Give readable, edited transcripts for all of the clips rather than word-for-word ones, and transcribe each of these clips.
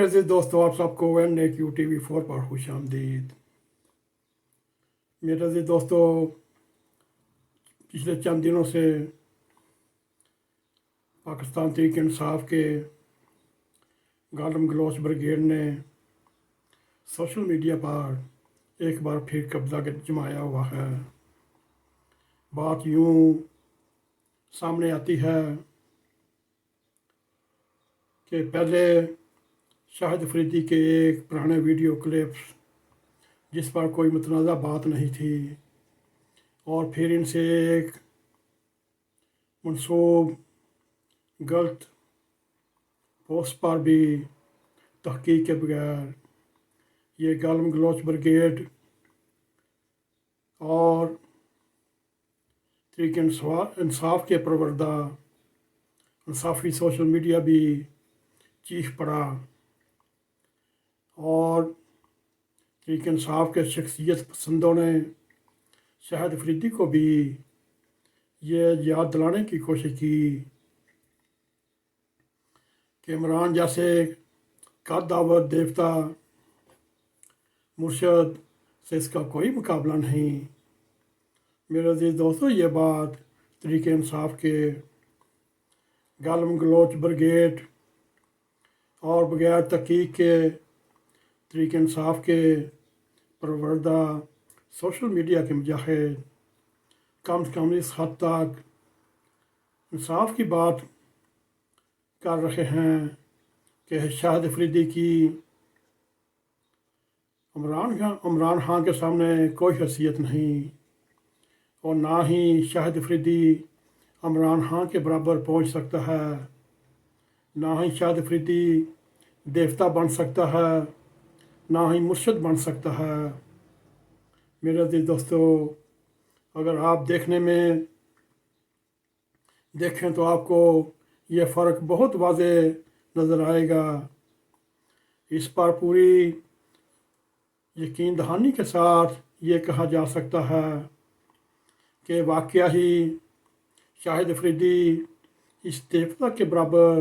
عزیز دوستو، آپ سب کو NAQ TV4 پر خوش آمدید۔ میرے عزیز دوستو، پچھلے چند دنوں سے پاکستان تحریک انصاف کے گالم گلوچ بریگیڈ نے سوشل میڈیا پر ایک بار پھر قبضہ جمایا ہوا ہے۔ بات یوں سامنے آتی ہے کہ پہلے شاہد افریدی کے ایک پرانے ویڈیو کلپس جس پر کوئی متنازع بات نہیں تھی، اور پھر ان سے ایک منسوب غلط پوسٹ پر بھی تحقیق کے بغیر یہ گالم گلوچ بریگیڈ اور تحریک انصاف کے پروردہ انصافی سوشل میڈیا بھی چیخ پڑا، اور تحریک انصاف کے شخصیت پسندوں نے شاہد افریدی کو بھی یہ یاد دلانے کی کوشش کی کہ عمران جیسے قد دعوت دیوتا مرشد سے اس کا کوئی مقابلہ نہیں۔ میرے عزیز دوستو، یہ بات تحریک انصاف کے گالم گلوچ بریگیڈ اور بغیر تحقیق کے تحریک انصاف کے پروردہ سوشل میڈیا کے مجاہد کم سے کم اس حد تک انصاف کی بات کر رہے ہیں کہ شاہد افریدی کی عمران خان کے سامنے کوئی حیثیت نہیں، اور نہ ہی شاہد افریدی عمران خان کے برابر پہنچ سکتا ہے، نہ ہی شاہد افریدی دیوتا بن سکتا ہے، نہ ہی مرشد بن سکتا ہے۔ میرے عزیز دوستو، اگر آپ دیکھیں تو آپ کو یہ فرق بہت واضح نظر آئے گا۔ اس پر پوری یقین دہانی کے ساتھ یہ کہا جا سکتا ہے کہ واقعہ ہی شاہد افریدی اس دیوتا کے برابر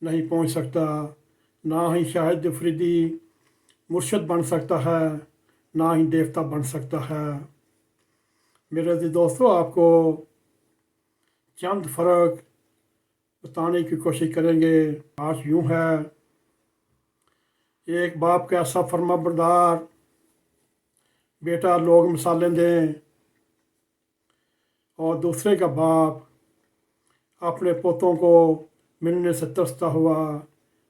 نہیں پہنچ سکتا، نہ ہی شاہد افریدی مرشد بن سکتا ہے، نہ ہی دیوتا بن سکتا ہے۔ میرے عزیز دوستو، آپ کو چند فرق بتانے کی کوشش کریں گے۔ آج یوں ہے، ایک باپ کا ایسا فرما بردار بیٹا لوگ مثالیں دیں، اور دوسرے کا باپ اپنے پوتوں کو ملنے سے ترستا ہوا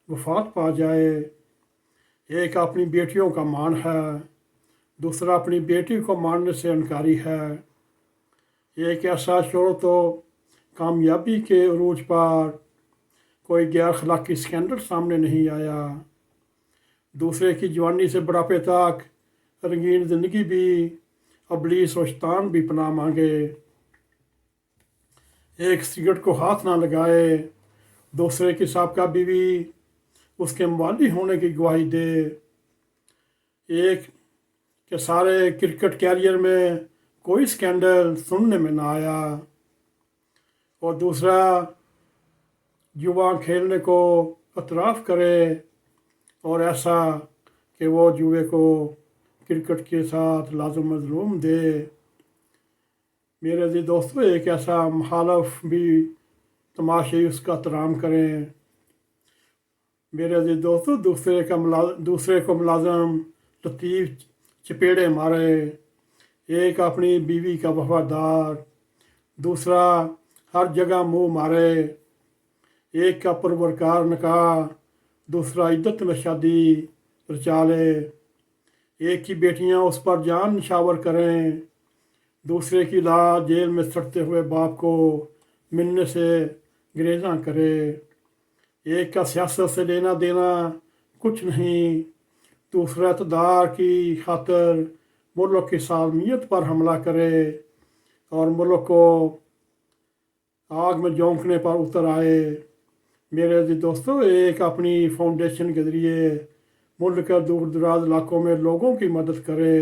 وفات پا جائے۔ ایک اپنی بیٹیوں کا مان ہے، دوسرا اپنی بیٹی کو ماننے سے انکاری ہے۔ ایک ایسا شہرت و کامیابی کے عروج پر کوئی غیر اخلاقی سکینڈل سامنے نہیں آیا، دوسرے کی جوانی سے بڑھاپے تک رنگین زندگی بھی ابلیس و شیطان بھی پناہ مانگے۔ ایک سگریٹ کو ہاتھ نہ لگائے، دوسرے کی سابقہ بیوی اس کے موالی ہونے کی گواہی دے۔ ایک کہ سارے کرکٹ کیریئر میں کوئی سکینڈل سننے میں نہ آیا، اور دوسرا جوا کھیلنے کو اعتراف کرے، اور ایسا کہ وہ جوئے کو کرکٹ کے ساتھ لازم مظلوم دے۔ میرے عزیز دوستو، ایک ایسا مخالف بھی تماشائی اس کا احترام کریں۔ میرے عزیز دوستو، دوسرے کو ملازم لطیف چپیڑے مارے، ایک اپنی بیوی کا وفادار، دوسرا ہر جگہ منہ مارے، ایک کا پرورکار نکاح، دوسرا عدت میں شادی رچا لے، ایک کی بیٹیاں اس پر جان نشاور کریں، دوسرے کی لاش جیل میں سڑتے ہوئے باپ کو ملنے سے گریزاں کرے، ایک کا سیاست سے لینا دینا کچھ نہیں، دوسرا اقتدار کی خاطر ملک کی سالمیت پر حملہ کرے، اور ملک کو آگ میں جھونکنے پر اتر آئے۔ میرے عزیز دوستو، ایک اپنی فاؤنڈیشن کے ذریعے ملک کے دور دراز علاقوں میں لوگوں کی مدد کرے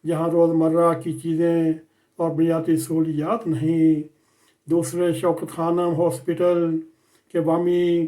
جہاں روزمرہ کی چیزیں اور بنیادی سہولیات نہیں، دوسرے شوکت خانم ہاسپٹل کے بامی